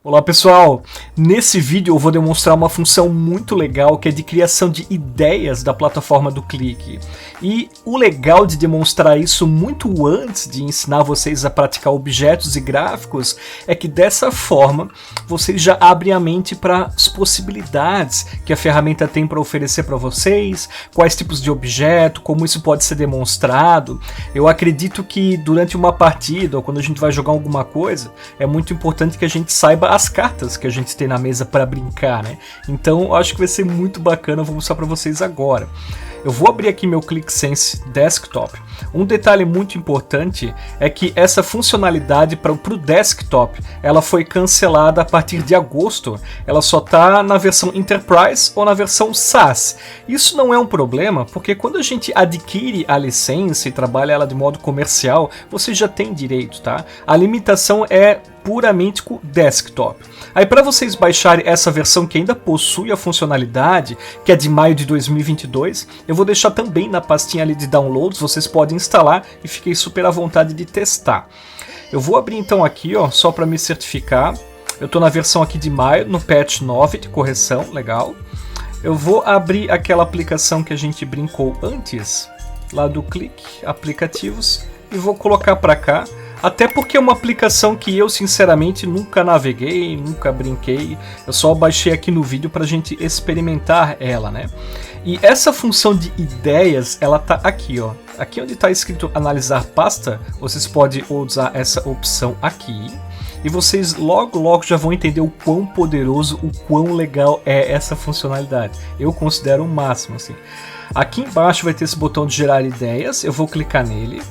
Olá pessoal, nesse vídeo eu vou demonstrar uma função muito legal que é de criação de ideias da plataforma do Clique. E o legal de demonstrar isso muito antes de ensinar vocês a praticar objetos e gráficos é que dessa forma vocês já abrem a mente para as possibilidades que a ferramenta tem para oferecer para vocês, quais tipos de objeto, como isso pode ser demonstrado. Eu acredito que durante uma partida ou quando a gente vai jogar alguma coisa, é muito importante que a gente saiba as cartas que a gente tem na mesa para brincar, né? Então eu acho que vai ser muito bacana, eu vou mostrar para vocês agora. Eu vou abrir aqui meu ClickSense Desktop. Um detalhe muito importante é que essa funcionalidade para o desktop, ela foi cancelada a partir de agosto. Ela só está na versão Enterprise ou na versão SaaS. Isso não é um problema, porque quando a gente adquire a licença e trabalha ela de modo comercial, você já tem direito, tá? A limitação é puramente com o desktop. Aí para vocês baixarem essa versão que ainda possui a funcionalidade, que é de maio de 2022, eu vou deixar também na pastinha ali de downloads, vocês podem instalar e fiquei super à vontade de testar. Eu vou abrir então aqui, ó, só para me certificar. Eu estou na versão aqui de maio, no patch 9 de correção, legal. Eu vou abrir aquela aplicação que a gente brincou antes, lá do Clique, aplicativos, e vou colocar para cá. Até porque é uma aplicação que eu sinceramente nunca naveguei, nunca brinquei, eu só baixei aqui no vídeo para a gente experimentar ela, né? E essa função de ideias, ela tá aqui, ó. Aqui onde está escrito analisar pasta, vocês podem usar essa opção aqui. E vocês logo já vão entender o quão poderoso, o quão legal é essa funcionalidade. Eu considero o máximo, assim. Aqui embaixo vai ter esse botão de gerar ideias, eu vou clicar nele.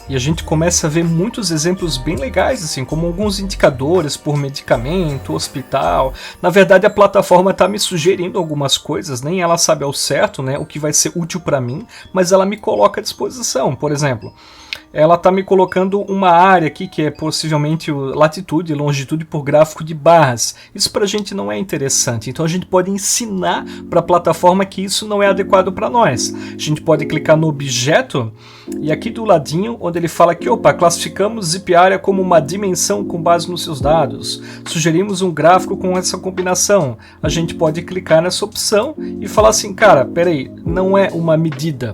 E a gente começa a ver muitos exemplos bem legais, assim, como alguns indicadores por medicamento, hospital. Na verdade, a plataforma está me sugerindo algumas coisas, nem ela sabe ao certo, né, o que vai ser útil para mim, mas ela me coloca à disposição. Por exemplo, ela está me colocando uma área aqui que é possivelmente latitude e longitude por gráfico de barras. Isso para a gente não é interessante, então a gente pode ensinar para a plataforma que isso não é adequado para nós. A gente pode clicar no objeto e aqui do ladinho, onde ele fala que, opa, classificamos zip area como uma dimensão com base nos seus dados. Sugerimos um gráfico com essa combinação. A gente pode clicar nessa opção e falar assim, cara, peraí, não é uma medida.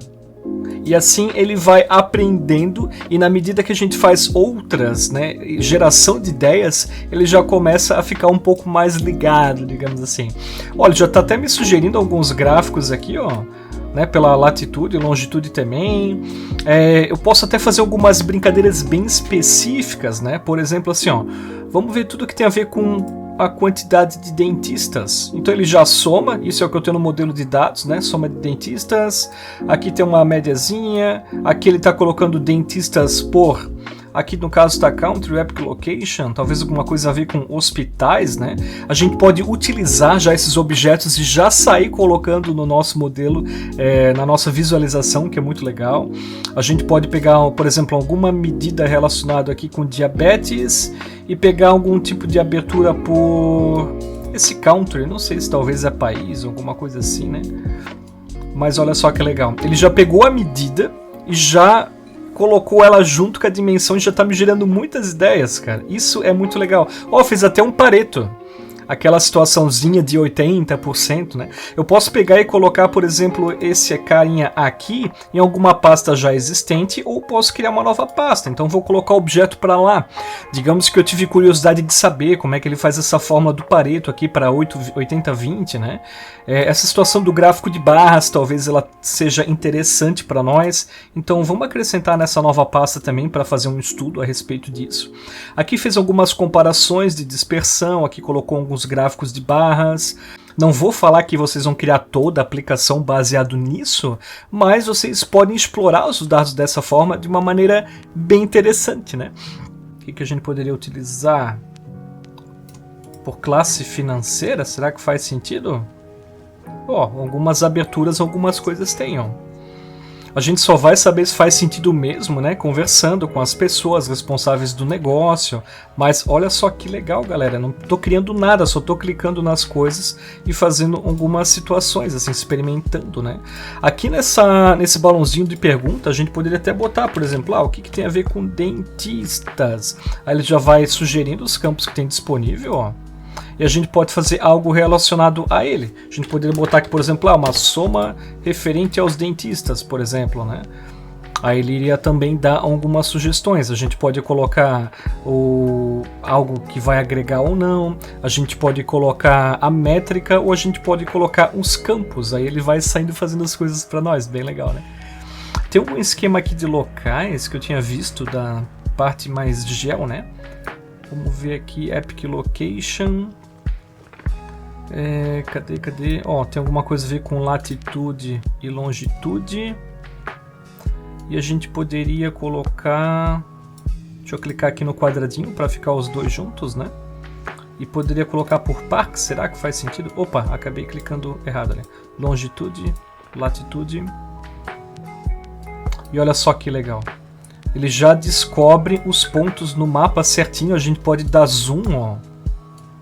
E assim ele vai aprendendo e na medida que a gente faz outras, né, geração de ideias, ele já começa a ficar um pouco mais ligado, digamos assim. Olha, já está até me sugerindo alguns gráficos aqui, ó, né, pela latitude e longitude também. Eu posso até fazer algumas brincadeiras bem específicas, né? Por exemplo, assim, ó, vamos ver tudo que tem a ver com a quantidade de dentistas. Então ele já soma, isso é o que eu tenho no modelo de dados, né? Soma de dentistas. Aqui tem uma médiazinha. Aqui ele está colocando dentistas por... Aqui no caso está Country Epic Location, talvez alguma coisa a ver com hospitais, né? A gente pode utilizar já esses objetos e já sair colocando no nosso modelo, na nossa visualização, que é muito legal. A gente pode pegar, por exemplo, alguma medida relacionada aqui com diabetes e pegar algum tipo de abertura por esse country, não sei se talvez é país, alguma coisa assim, né? Mas olha só que legal. Ele já pegou a medida e já colocou ela junto com a dimensão e já tá me gerando muitas ideias, cara. Isso é muito legal. Ó, fez até um Pareto. Aquela situaçãozinha de 80%, né? Eu posso pegar e colocar, por exemplo, esse carinha aqui em alguma pasta já existente ou posso criar uma nova pasta. Então vou colocar o objeto para lá. Digamos que eu tive curiosidade de saber como é que ele faz essa fórmula do Pareto aqui para 80-20, né? Essa situação do gráfico de barras talvez ela seja interessante para nós. Então vamos acrescentar nessa nova pasta também para fazer um estudo a respeito disso. Aqui fez algumas comparações de dispersão, aqui colocou alguns gráficos de barras. Não vou falar que vocês vão criar toda a aplicação baseado nisso, mas vocês podem explorar os dados dessa forma de uma maneira bem interessante, né? O que a gente poderia utilizar? Por classe financeira? Será que faz sentido? Ó, algumas aberturas, algumas coisas tenham. A gente só vai saber se faz sentido mesmo, né, conversando com as pessoas responsáveis do negócio. Mas olha só que legal, galera, não tô criando nada, só tô clicando nas coisas e fazendo algumas situações, assim, experimentando, né. Aqui nesse balãozinho de pergunta, a gente poderia até botar, por exemplo, o que tem a ver com dentistas. Aí ele já vai sugerindo os campos que tem disponível, ó. e a gente pode fazer algo relacionado a ele. A gente poderia botar aqui, por exemplo, uma soma referente aos dentistas, por exemplo, né? Aí ele iria também dar algumas sugestões. A gente pode colocar algo que vai agregar ou não, a gente pode colocar a métrica ou a gente pode colocar os campos. Aí ele vai saindo fazendo as coisas para nós, bem legal, né? Tem um esquema aqui de locais que eu tinha visto da parte mais gel, né? Vamos ver aqui, Epic Location. Cadê? Ó, tem alguma coisa a ver com latitude e longitude. E a gente poderia colocar... Deixa eu clicar aqui no quadradinho para ficar os dois juntos, né? E poderia colocar por parque, será que faz sentido? Opa, acabei clicando errado ali. Longitude, latitude. E olha só que legal. Ele já descobre os pontos no mapa certinho, a gente pode dar zoom, ó.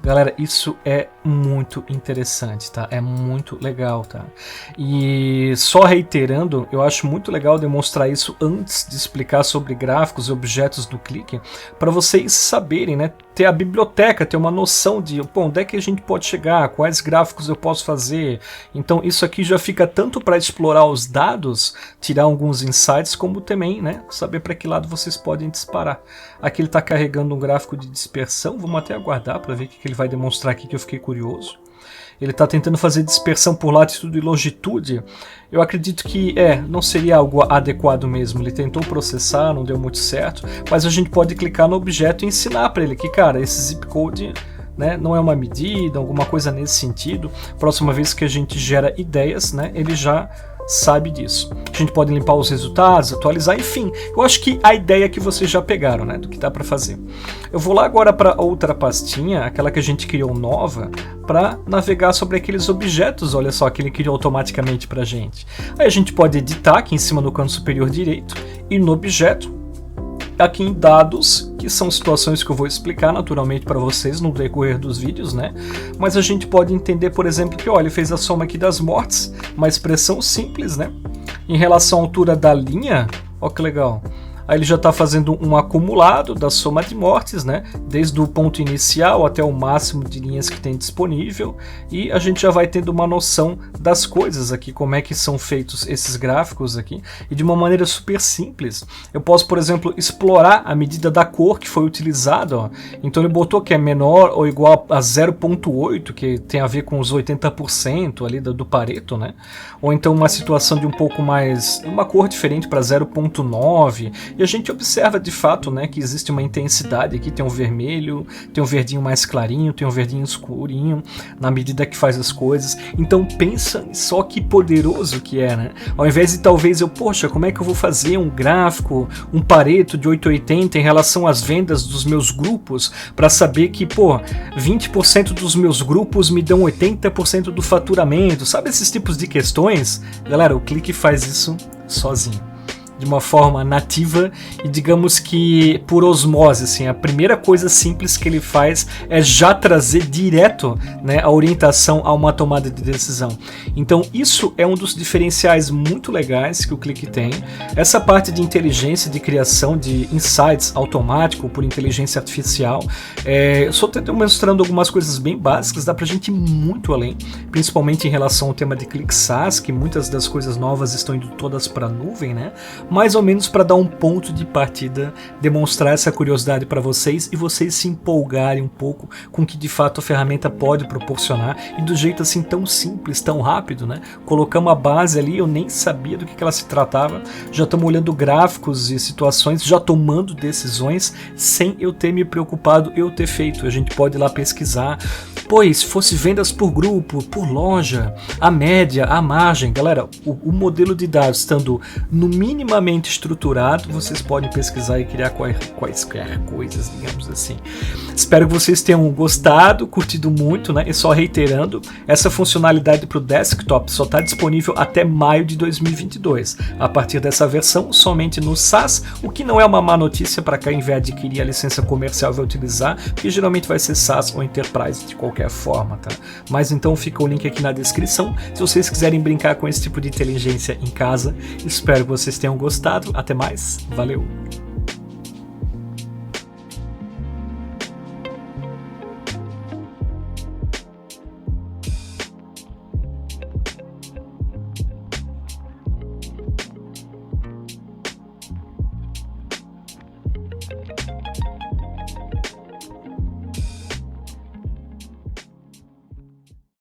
Galera, isso é muito interessante, tá? É muito legal, tá? E só reiterando, eu acho muito legal demonstrar isso antes de explicar sobre gráficos e objetos do Qlik, para vocês saberem, né? Ter a biblioteca, ter uma noção de, pô, onde é que a gente pode chegar, quais gráficos eu posso fazer. Então isso aqui já fica tanto para explorar os dados, tirar alguns insights, como também, né? Saber para que lado vocês podem disparar. Aqui ele está carregando um gráfico de dispersão, vamos até aguardar para ver o que ele vai demonstrar aqui, que eu fiquei curioso. Ele está tentando fazer dispersão por latitude e longitude. Eu acredito que não seria algo adequado mesmo. Ele tentou processar, não deu muito certo, mas a gente pode clicar no objeto e ensinar para ele que, cara, esse zip code, né, não é uma medida, alguma coisa nesse sentido. Próxima vez que a gente gera ideias, né, ele já sabe disso. A gente pode limpar os resultados, atualizar, enfim. Eu acho que a ideia é que vocês já pegaram, né, do que dá para fazer. Eu vou lá agora para outra pastinha, aquela que a gente criou nova, para navegar sobre aqueles objetos, olha só, que ele criou automaticamente para a gente. Aí a gente pode editar aqui em cima no canto superior direito, e no objeto, aqui em dados, que são situações que eu vou explicar naturalmente para vocês no decorrer dos vídeos, né? Mas a gente pode entender, por exemplo, que, olha, ele fez a soma aqui das mortes, uma expressão simples, né? Em relação à altura da linha, ó que legal. Aí ele já está fazendo um acumulado da soma de mortes, né? Desde o ponto inicial até o máximo de linhas que tem disponível. E a gente já vai tendo uma noção das coisas aqui, como é que são feitos esses gráficos aqui. E de uma maneira super simples. Eu posso, por exemplo, explorar a medida da cor que foi utilizada. Ó. Então ele botou que é menor ou igual a 0,8, que tem a ver com os 80% ali do Pareto, né? Ou então uma situação de um pouco mais... uma cor diferente para 0,9. E a gente observa de fato, né, que existe uma intensidade aqui, tem um vermelho, tem um verdinho mais clarinho, tem um verdinho escurinho, na medida que faz as coisas. Então pensa só que poderoso que é, né? Ao invés de talvez poxa, como é que eu vou fazer um gráfico, um Pareto de 880 em relação às vendas dos meus grupos, para saber que, pô, 20% dos meus grupos me dão 80% do faturamento, sabe esses tipos de questões? Galera, o Qlik faz isso sozinho, de uma forma nativa e digamos que por osmose, assim, a primeira coisa simples que ele faz é já trazer direto, né, a orientação a uma tomada de decisão. Então isso é um dos diferenciais muito legais que o Qlik tem. Essa parte de inteligência, de criação de insights automático por inteligência artificial, eu só estou mostrando algumas coisas bem básicas, dá pra gente ir muito além, principalmente em relação ao tema de Qlik SaaS, que muitas das coisas novas estão indo todas para a nuvem, né? Mais ou menos para dar um ponto de partida, demonstrar essa curiosidade para vocês e vocês se empolgarem um pouco com o que de fato a ferramenta pode proporcionar e do jeito assim tão simples, tão rápido, né? Colocamos a base ali, eu nem sabia do que ela se tratava, já estamos olhando gráficos e situações, já tomando decisões sem eu ter me preocupado, eu ter feito. A gente pode ir lá pesquisar, pois se fosse vendas por grupo, por loja, a média, a margem, galera, o modelo de dados estando no minimamente estruturado, vocês podem pesquisar e criar quaisquer coisas, digamos assim. Espero que vocês tenham gostado, curtido muito, né? E só reiterando, essa funcionalidade para o desktop só está disponível até maio de 2022. A partir dessa versão, somente no SaaS, o que não é uma má notícia para quem vai adquirir a licença comercial e vai utilizar, porque geralmente vai ser SaaS ou Enterprise de qualquer forma, tá? Mas então fica o link aqui na descrição, se vocês quiserem brincar com esse tipo de inteligência em casa. Espero que vocês tenham gostado. Até mais. Valeu!